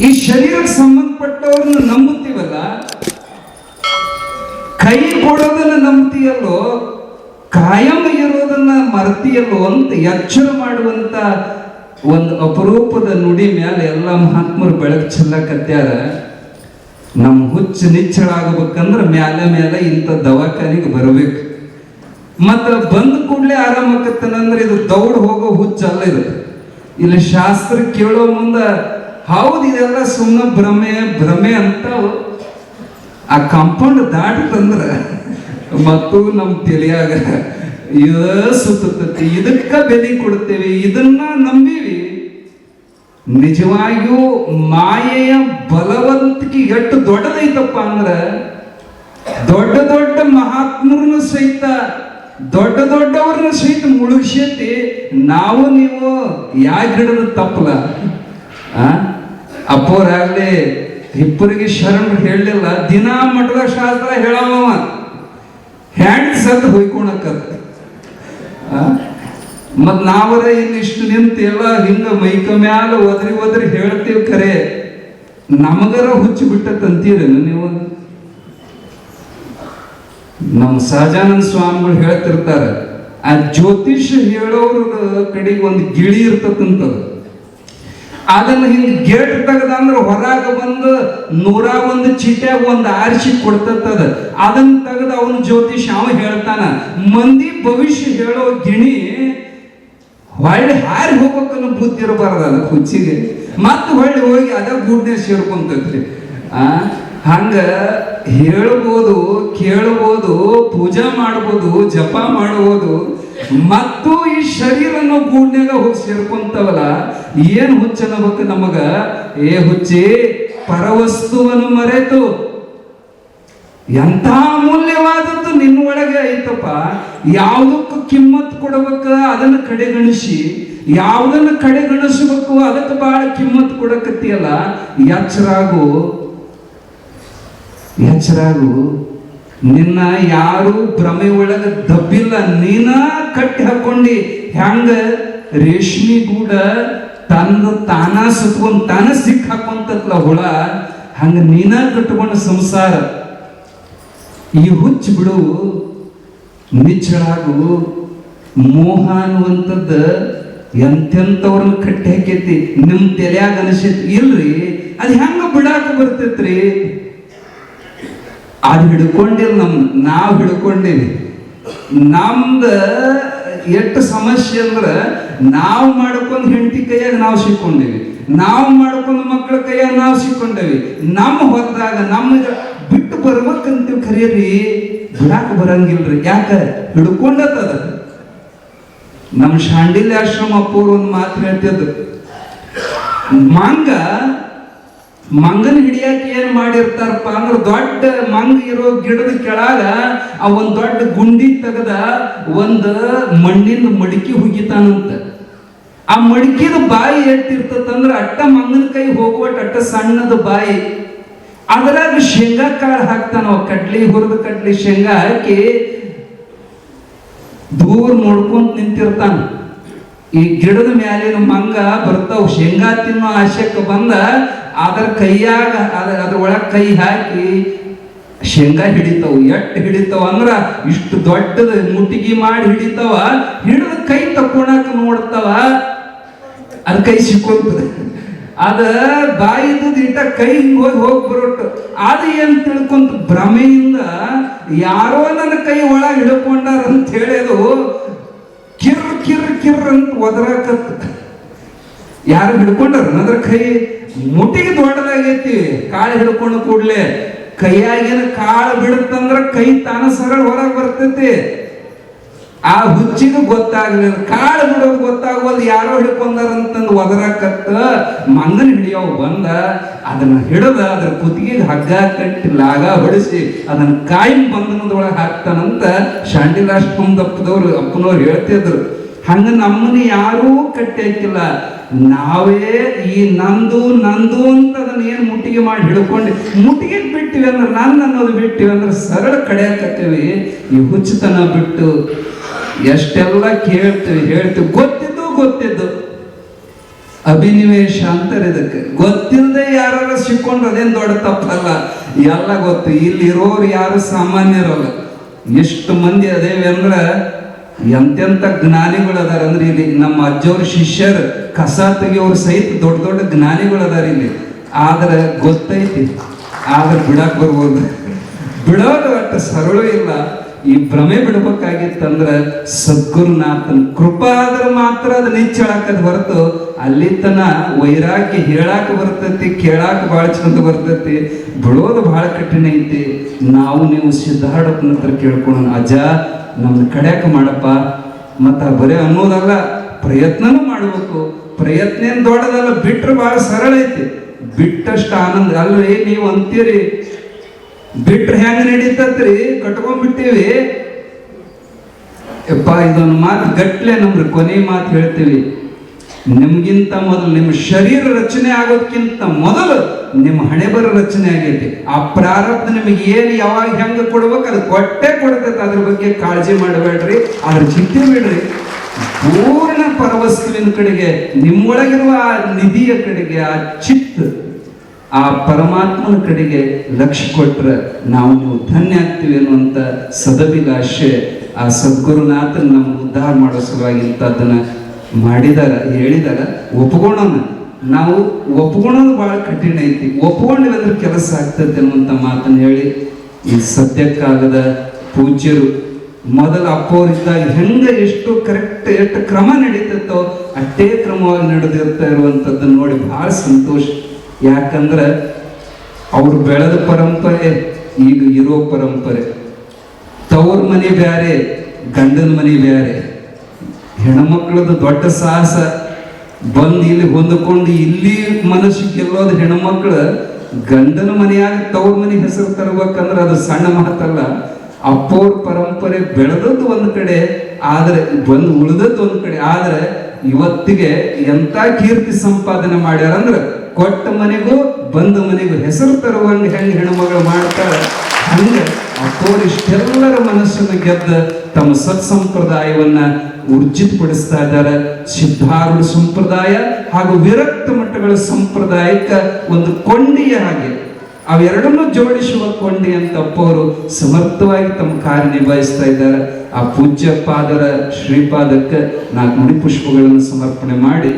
ಈ ಶರೀರಕ್ಕೆ ಸಂಬಂಧಪಟ್ಟವ್ರನ್ನ ನಂಬುತ್ತೀವಲ್ಲ, ಕೈ ಕೊಡೋದನ್ನ ನಂಬ್ತೀಯಲ್ಲೋ, ಕಾಯಂ ಇರೋದನ್ನ ಮರ್ತಿಯಲ್ಲೋ ಅಂತ ಎಚ್ಚರ ಮಾಡುವಂತ ಒಂದು ಅಪರೂಪದ ನುಡಿ ಮೇಲೆ ಎಲ್ಲ ಮಹಾತ್ಮರು ಬೆಳಕು ಚೆಲ್ಲಕತ್ಯಾರ. ನಮ್ಮ ಹುಚ್ಚು ನಿಚ್ಚಳಾಗಬೇಕಂದ್ರೆ ಮೇಲೆ ಮೇಲೆ ಇಂಥ ದವಾಖಾನಿಗೆ ಬರಬೇಕು. ಮತ್ತ ಬಂದ ಕೂಡಲೇ ಆರಾಮಕ್ಕತ್ತನಂದ್ರೆ ಇದು ದೌಡ್ ಹೋಗೋ ಹುಚ್ಚಲ್ಲ. ಇದು ಇಲ್ಲಿ ಶಾಸ್ತ್ರ ಕೇಳೋ ಮುಂದ ಹೌದು ಇದೆಲ್ಲ ಸುಮ್ಮನೆ ಭ್ರಮೆ ಭ್ರಮೆ ಅಂತ ಆ ಕಾಂಪೌಂಡ್ ದಾಟತಂದ್ರ ಮತ್ತು ನಮ್ಮ ತಲೆಯಾಗ ಸುತ್ತತಿ. ಇದಕ್ಕ ಬೆಲೆ ಕೊಡ್ತೇವೆ, ಇದನ್ನ ನಂಬೀವಿ. ನಿಜವಾಗಿಯೂ ಮಾಯೆಯ ಬಲವಂತಿಕೆ ಎಷ್ಟು ದೊಡ್ಡದೈತಪ್ಪ ಅಂದ್ರ ದೊಡ್ಡ ದೊಡ್ಡ ಮಹಾತ್ಮರನ್ನು ಸಹಿತ ದೊಡ್ಡ ದೊಡ್ಡವ್ರನ್ನ ಸಹಿತ ಮುಳುಗಿಸೈತಿ. ನಾವು ನೀವು ಯಾಕೆ ಹಿಡಿದ ತಪ್ಪಲ ಅಪ್ಪೋರಾಗ್ಲಿ ಇಬ್ಬರಿಗೆ ಶರಣರು ಹೇಳಲಿಲ್ಲ. ದಿನಾ ಮಠದ ಶಾಸ್ತ್ರ ಹೇಳವ ಹ್ಯಾಂಡ್ ಸತ್ ಹೊಯ್ಕೊಳಕತ್ತ. ಮತ್ ನಾವರ ಇನ್ನಿಷ್ಟು ನಿಂತೆಲ್ಲ ಹಿಂಗ ಮೈಕ ಮ್ಯಾಲ ಒದರಿ ಒದರಿ ಹೇಳ್ತೀವಿ. ಖರೆ ನಮಗರ ಹುಚ್ಚು ಬಿಟ್ಟಂತೀರೇನು ನೀವು? ನಮ್ಮ ಸಹಜಾನಂದ ಸ್ವಾಮಿಗಳು ಹೇಳ್ತಿರ್ತಾರ, ಆ ಜ್ಯೋತಿಷ್ ಹೇಳೋರ ಕಡೆಗೆ ಒಂದು ಗಿಳಿ ಇರ್ತಕ್ಕಂಥದ್ದು. ಅದನ್ನ ಹಿಂಗ ಗೇಟ್ ತೆಗದಂದ್ರೆ ಹೊರಗ ಬಂದು 101 ಚೀಟ್ಯಾಗ ಒಂದು ಆರಿಸಿ ಕೊಡ್ತದ. ಅದನ್ನ ತೆಗೆದು ಅವನ ಜ್ಯೋತಿಷ್ ಅವ ಹೇಳ್ತಾನ. ಮಂದಿ ಭವಿಷ್ಯ ಹೇಳೋ ಗಿಣಿ ಹೊಳ್ಳಿ ಹಾರಿ ಹೋಗ್ಬೇಕನ್ನೋ ಬುದ್ಧಿ ಇರಬಾರ್ದು ಅದ ಹುಚ್ಚಿಗೆ. ಮತ್ತೆ ಹೊಳ್ಳಿ ಹೋಗಿ ಅದ ಗೂಡ್ನೆ ಸೇರ್ಕೊಂತೈತ್ರಿ. ಹಂಗ ಹೇಳ್ಬೋದು, ಕೇಳ್ಬೋದು, ಪೂಜಾ ಮಾಡ್ಬೋದು, ಜಪ ಮಾಡ್ಬೋದು, ಮತ್ತು ಈ ಶರೀರನ ಗೂಡ್ನ್ಯಾಗ ಹೋಗಿ ಸೇರ್ಕೊಂತವಲ್ಲ. ಏನ್ ಹುಚ್ಚನಬೇಕು ನಮಗ? ಏ ಹುಚ್ಚಿ, ಪರವಸ್ತುವನ್ನು ಮರೆತು ಎಂಥ ಅಮೂಲ್ಯವಾದದ್ದು ನಿನ್ನ ಒಳಗೆ ಐತಪ್ಪ. ಯಾವುದಕ್ಕೂ ಕಿಮ್ಮತ್ ಕೊಡಬೇಕ ಅದನ್ನ ಕಡೆಗಣಿಸಿ, ಯಾವುದನ್ನ ಕಡೆಗಣಿಸಬೇಕು ಅದಕ್ಕೆ ಬಹಳ ಕಿಮ್ಮತ್ ಕೊಡಕತ್ತಿಯಲ್ಲ. ಎಚ್ಚರಾಗು, ಎಚ್ಚರಾಗು. ನಿನ್ನ ಯಾರು ಭ್ರಮೆ ಒಳಗ ದಬ್ಬಿಲ್ಲ. ನೀನ ಕಟ್ಟಿ ಹಾಕೊಂಡಿ. ಹೆಂಗ ರೇಷ್ಮಿ ಗೂಡ ತನ್ನ ತಾನ ಸುತ್ಕೊಂಡ್ ತಾನ ಸಿಕ್ ಹಾಕೊಂತತ್ಲ ಹುಳ, ಹಂಗ ನೀನ ಕಟ್ಕೊಂಡ ಸಂಸಾರ. ಈ ಹುಚ್ಚು ಬಿಡು, ನಿಚ್ಚಳಾಗು. ಮೋಹ ಅನ್ನುವಂಥದ್ದ ಎಂತೆಂಥವ್ರನ್ನ ಕಟ್ಟಿ ಹಾಕೈತಿ. ನಿಮ್ ತಲೆಯಾಗ ಅನಿಸೈತಿ ಇಲ್ರಿ, ಅದ್ ಹೆಂಗ ಬಿಡಾಕ ಬರ್ತೈತ್ರಿ? ಅದು ಹಿಡ್ಕೊಂಡಿಲ್ಲ, ನಾವು ಹಿಡ್ಕೊಂಡಿವಿ. ನಮ್ದ ಎಷ್ಟು ಸಮಸ್ಯೆ ಅಂದ್ರ, ನಾವು ಮಾಡ್ಕೊಂಡ್ ಹೆಂಡತಿ ಕೈಯಾಗ ನಾವು ಸಿಕ್ಕೊಂಡಿವಿ, ನಾವು ಮಾಡ್ಕೊಂಡ್ ಮಕ್ಕಳ ಕೈಯಾಗ ನಾವು ಸಿಕ್ಕೊಂಡೇವಿ. ನಮ್ಮ ಹೊರದಾಗ ನಮ್ಮ ಬಿಟ್ಟು ಬರ್ಬೇಕಂತೀವಿ. ಖರೀರಿ ಬಿಡಾಕ ಬರಂಗಿಲ್ರಿ. ಯಾಕ? ಹಿಡ್ಕೊಂಡತ್ತದ. ನಮ್ಮ ಶಾಂಡಿಲ್ಯ ಆಶ್ರಮ ಅಪ್ಪವ್ರು ಒಂದು ಮಾತು ಹೇಳ್ತಿದ್ರು. ಮಂಗನ ಹಿಡಿಯಾಕ ಏನ್ ಮಾಡಿರ್ತಾರಪ್ಪ ಅಂದ್ರೆ, ದೊಡ್ಡ ಮಂಗ ಇರೋ ಗಿಡದ ಕೆಳಗ ಆ ಒಂದ್ ದೊಡ್ಡ ಗುಂಡಿ ತೆಗದ ಒಂದ್ ಮಣ್ಣಿನ ಮಡಿಕೆ ಹುಗಿತಾನಂತ. ಆ ಮಡಿಕೆದ ಬಾಯಿ ಎಟ್ಟಿರ್ತದಂದ್ರ ಅಟ್ಟ ಮಂಗನ ಕೈ ಹೋಗುವಟ್ ಅಟ್ಟ ಸಣ್ಣದ ಬಾಯಿ. ಅದ್ರಾಗ ಶೇಂಗಾ ಕಾಳು ಹಾಕ್ತಾನ. ಕಡ್ಲಿ ಹುರಿದ ಕಡ್ಲಿ ಶೇಂಗಾ ಹಾಕಿ ದೂರ ನೋಡ್ಕೊಂತ ನಿಂತಿರ್ತಾನ. ಈ ಗಿಡದ ಮ್ಯಾಲಿನ ಮಂಗ ಬರ್ತಾವ. ಶೇಂಗಾ ತಿನ್ನೋ ಆಶಯಕ್ಕೆ ಬಂದ ಅದರ ಕೈಯಾಗ ಅದ್ರ ಒಳಗ ಕೈ ಹಾಕಿ ಶೇಂಗಾ ಹಿಡಿತಾವ. ಎಟ್ಟು ಹಿಡಿತಾವ ಅಂದ್ರ ಇಷ್ಟು ದೊಡ್ಡದ ಮುಟ್ಟಿಗೆ ಮಾಡಿ ಹಿಡಿತಾವ. ಹಿಡಿದ ಕೈ ತಕ್ಕೊಳಕ ನೋಡ್ತಾವ, ಅದ್ ಕೈ ಸಿಕ್ಕೊಂತದ. ಅದ ಬಾಯಿದ ಇಟ್ಟ ಕೈ ಹೋಗಿ ಬರೋಟ್ಟು. ಅದು ಏನ್ ತಿಳ್ಕೊಂತ ಭ್ರಮೆಯಿಂದ ಯಾರೋ ನನ್ನ ಕೈ ಒಳಗ ಹಿಡ್ಕೊಂಡಾರ ಅಂತ ಹೇಳಿದು ಕಿರ್ ಕಿರ್ ಕಿರ್ ಅಂತ ಒದರಾಕತ್ತ. ಯಾರು ಹಿಡ್ಕೊಂಡಾರ ಅದ್ರ ಕೈ ಮುಟ್ಟಿಗೆ ದೊಡ್ಡದಾಗೈತಿ. ಕಾಳು ಹಿಡ್ಕೊಂಡು ಕೂಡ್ಲೆ ಕೈಯಾಗಿನ ಕಾಳು ಬಿಡುತ್ತಂದ್ರ ಕೈ ತಾನ ಸರಳ ಹೊರಗೆ ಬರ್ತೈತಿ. ಆ ಹುಚ್ಚಿಗೂ ಗೊತ್ತಾಗ್ಲಿಲ್ಲ, ಕಾಳು ಬಿಡೋದು ಗೊತ್ತಾಗೋದು. ಯಾರೋ ಹಿಡ್ಕೊಂಡಾರಂತಂದು ಒದರಾಕತ್ತ. ಮಂಗನ ಹಿಡಿಯವ್ ಬಂದ, ಅದನ್ನ ಹಿಡದ ಅದ್ರ ಕುತ್ತಿಗೆಗೆ ಹಗ್ಗ ಕಟ್ಟಿ ಲಾಗ ಹೊಡಿಸಿ ಅದನ್ನ ಕಾಯಿ ಬಂಧನದೊಳಗೆ ಹಾಕ್ತಾನಂತ ಶಾಂಡಿಲಾಶ್ರಮದಪ್ಪದವ್ರು ಅಪ್ಪನವ್ರು ಹೇಳ್ತಿದ್ರು. ಹಂಗ ನಮ್ಮನ್ನ ಯಾರೂ ಕಟ್ಟಿ ಹಾಕಿಲ್ಲ. ನಾವೇ ಈ ನಂದು ನಂದು ಅಂತ ಅದನ್ನ ಏನ್ ಮುಟ್ಟಿಗೆ ಮಾಡಿ ಹಿಡ್ಕೊಂಡು ಮುಟ್ಟಿಗೆ ಬಿಟ್ಟಿವಿ ಅಂದ್ರೆ, ನನ್ನ ಅನ್ನೋದು ಬಿಟ್ಟಿವಿ ಅಂದ್ರೆ ಸರಳ ಕಡೆಯಾಕತ್ತೀವಿ. ಈ ಹುಚ್ಚತನ ಬಿಟ್ಟು ಎಷ್ಟೆಲ್ಲ ಕೇಳ್ತೀವಿ, ಹೇಳ್ತೀವಿ. ಗೊತ್ತಿದ್ದು ಅಭಿನಿವೇಶ ಅಂತಾರೆ ಇದಕ್ಕೆ. ಗೊತ್ತಿಲ್ಲದೆ ಯಾರೋ ಸಿಕ್ಕೊಂಡ್ರೆ ಅದೇನ್ ದೊಡ್ಡ ತಪ್ಪಲ್ಲ, ಎಲ್ಲ ಗೊತ್ತು. ಇಲ್ಲಿ ಇರೋರು ಯಾರು ಸಾಮಾನ್ಯರಲ್ಲ. ಎಷ್ಟು ಮಂದಿ ಅದೇವಿ ಅಂದ್ರ ಎಂತೆಂತ ಜ್ಞಾನಿಗಳು ಅದಾರ ಅಂದ್ರೆ ಇಲ್ಲಿ ನಮ್ಮ ಅಜ್ಜವ್ರ ಶಿಷ್ಯರು ಕಸ ತೆಗಿಯೋರು ಸಹಿತ ದೊಡ್ಡ ದೊಡ್ಡ ಜ್ಞಾನಿಗಳು ಅದಾರ ಇಲ್ಲಿ. ಆದ್ರೆ ಗೊತ್ತೈತಿ, ಆದ್ರೆ ಬಿಡಾಕ್ ಬರ್ಬೋದು. ಬಿಡೋದು ಅಷ್ಟು ಸರಳ ಇಲ್ಲ. ಈ ಭ್ರಮೆ ಬಿಡ್ಬೇಕಾಗಿತ್ತಂದ್ರ ಸದ್ಗುರುನಾಥನ್ ಕೃಪಾ ಆದ್ರೆ ಮಾತ್ರ ಅದು ನಿಚ್ಚಳಕದ್ ಹೊರತು ಅಲ್ಲಿ ತನ ವೈರಾಗ್ಯ ಹೇಳಾಕ ಬರ್ತೈತಿ, ಕೇಳಾಕ ಬಹಳ ಚಂದ ಬರ್ತೈತಿ. ಬಿಡೋದು ಬಹಳ ಕಠಿಣ ಐತಿ. ನಾವು ನೀವು ಸಿದ್ಧಾರ್ಥನ ಹತ್ರ ಕೇಳ್ಕೊಳ್ಳೋಣ, ಅಜ್ಜ ನಮ್ದು ಕಡ್ಯಾಕ ಮಾಡಪ್ಪ. ಮತ್ತ ಬರೇ ಅನ್ನೋದಲ್ಲ, ಪ್ರಯತ್ನನೂ ಮಾಡ್ಬೇಕು. ಪ್ರಯತ್ನ ಏನ್ ದೊಡ್ಡದಲ್ಲ, ಬಿಟ್ರೆ ಬಹಳ ಸರಳ ಐತಿ. ಬಿಟ್ಟಷ್ಟು ಆನಂದ ಅಲ್ರಿ. ನೀವು ಅಂತೀರಿ ಬಿಟ್ರೆ ಹೆಂಗ ನಡೀತತ್ರಿ, ಕಟ್ಕೊಂಡ್ಬಿಟ್ಟಿವಿ. ಯಪ್ಪ ಇದೊಂದು ಮಾತು ಗಟ್ಲೆ ನಮ್ರಿ ಕೊನೆ ಮಾತು ಹೇಳ್ತೀವಿ. ನಿಮ್ಗಿಂತ ಮೊದಲು ನಿಮ್ಮ ಶರೀರ ರಚನೆ ಆಗೋದಕ್ಕಿಂತ ಮೊದಲು ನಿಮ್ಮ ಹಣೆಬರ ರಚನೆ ಆಗೈತಿ. ಆ ಪ್ರಾರಬ್ಧ ನಿಮಗೆ ಏನು ಯಾವಾಗ ಹೆಂಗ ಕೊಡ್ಬೇಕು ಅದು ಕೊಟ್ಟೆ ಕೊಡ್ತೈತೆ. ಅದ್ರ ಬಗ್ಗೆ ಕಾಳಜಿ ಮಾಡಬೇಡ್ರಿ, ಅದ್ರ ಚಿಂತೆ ಬಿಡ್ರಿ. ಪೂರ್ಣ ಪರವಸ್ತುವಿನ ಕಡೆಗೆ, ನಿಮ್ಮೊಳಗಿರುವ ಆ ನಿಧಿಯ ಕಡೆಗೆ, ಆ ಚಿತ್ತ, ಆ ಪರಮಾತ್ಮನ ಕಡೆಗೆ ಲಕ್ಷ್ಯ ಕೊಟ್ರೆ ನಾವು ನೀವು ಧನ್ಯ ಆಗ್ತೀವಿ ಅನ್ನುವಂಥ ಸದಭಿಲಾಷೆ ಆ ಸದ್ಗುರುನಾಥನ್ ನಮ್ಗೆ ಉದ್ಧಾರ ಮಾಡೋ ಸಲುವಾಗಿ ಇಂಥದ್ದನ್ನ ಮಾಡಿದಾರ, ಹೇಳಿದಾರ. ಒಪ್ಕೊಳ್ಳೋಣ. ನಾವು ಒಪ್ಕೊಳ್ಳೋದು ಬಹಳ ಕಠಿಣ ಐತಿ. ಒಪ್ಕೊಂಡಿಲ್ಲ ಅಂದ್ರೆ ಕೆಲಸ ಆಗ್ತದೆ ಅನ್ನುವಂಥ ಮಾತನ್ನು ಹೇಳಿ, ಈ ಸದ್ಯಕ್ಕಾಗದ ಪೂಜ್ಯರು ಮೊದಲ ಅಪ್ಪವರಿದ್ದಾಗ ಹೆಂಗ ಎಷ್ಟು ಕರೆಕ್ಟ್ ಎಷ್ಟು ಕ್ರಮ ನಡೀತತ್ತೋ ಅಷ್ಟೇ ಕ್ರಮವಾಗಿ ನಡೆದಿರ್ತಾ ಇರುವಂಥದ್ದನ್ನು ನೋಡಿ ಬಹಳ ಸಂತೋಷ. ಯಾಕಂದ್ರೆ ಅವ್ರು ಬೆಳೆದ ಪರಂಪರೆ ಈಗ ಇರೋ ಪರಂಪರೆ. ತವ್ರ ಮನೆ ಬ್ಯಾರೆ, ಗಂಡನ ಮನೆ ಬ್ಯಾರೆ. ಹೆಣ್ಮಕ್ಳದ್ದು ದೊಡ್ಡ ಸಾಹಸ ಬಂದು ಇಲ್ಲಿ ಹೊಂದಿಕೊಂಡು ಇಲ್ಲಿ ಮನಸ್ಸು ಗೆಲ್ಲೋದು ಹೆಣ್ಮಕ್ಳು. ಗಂಡನ ಮನೆಯಾಗ ತವ್ರ ಮನೆ ಹೆಸರು ತರ್ಬೇಕಂದ್ರೆ ಅದು ಸಣ್ಣ ಮಾತಲ್ಲ. ಅಪ್ಪವ್ರ ಪರಂಪರೆ ಬೆಳೆದದ್ದು ಒಂದು ಕಡೆ, ಆದ್ರೆ ಬಂದು ಉಳಿದದ್ದು ಒಂದು ಕಡೆ. ಆದ್ರೆ ಇವತ್ತಿಗೆ ಎಂತ ಕೀರ್ತಿ ಸಂಪಾದನೆ ಮಾಡ್ಯಾರ ಅಂದ್ರೆ ಕೊಟ್ಟ ಮನೆಗೂ ಬಂದ ಮನೆಗೂ ಹೆಸರು ತರುವಂಗ ಹೆಂಗ ಹೆಣ್ಮಗಳು ಮಾಡ್ತಾರ ಹಂಗ ಅಪ್ಪವ್ರು ಇಷ್ಟೆಲ್ಲರ ಮನಸ್ಸನ್ನು ಗೆದ್ದ ತಮ್ಮ ಸತ್ಸಂಪ್ರದಾಯವನ್ನ ಊರ್ಜಿತಪಡಿಸ್ತಾ ಇದ್ದಾರೆ. ಸಿದ್ಧಾರೂಢ ಸಂಪ್ರದಾಯ ಹಾಗೂ ವಿರಕ್ತ ಮಠಗಳ ಸಂಪ್ರದಾಯಕ್ಕ ಒಂದು ಕೊಂಡಿಯ ಹಾಗೆ, ಅವೆರಡನ್ನೂ ಜೋಡಿಸುವ ಕೊಂಡಿ ಅಂತ ಅಪ್ಪವರು ಸಮರ್ಥವಾಗಿ ತಮ್ಮ ಕಾರ್ಯ ನಿಭಾಯಿಸ್ತಾ ಇದ್ದಾರೆ. ಆ ಪೂಜ್ಯ ಪಾದರ ಶ್ರೀಪಾದಕ್ಕೆ 4 ನುಡಿ ಪುಷ್ಪಗಳನ್ನು ಸಮರ್ಪಣೆ ಮಾಡಿ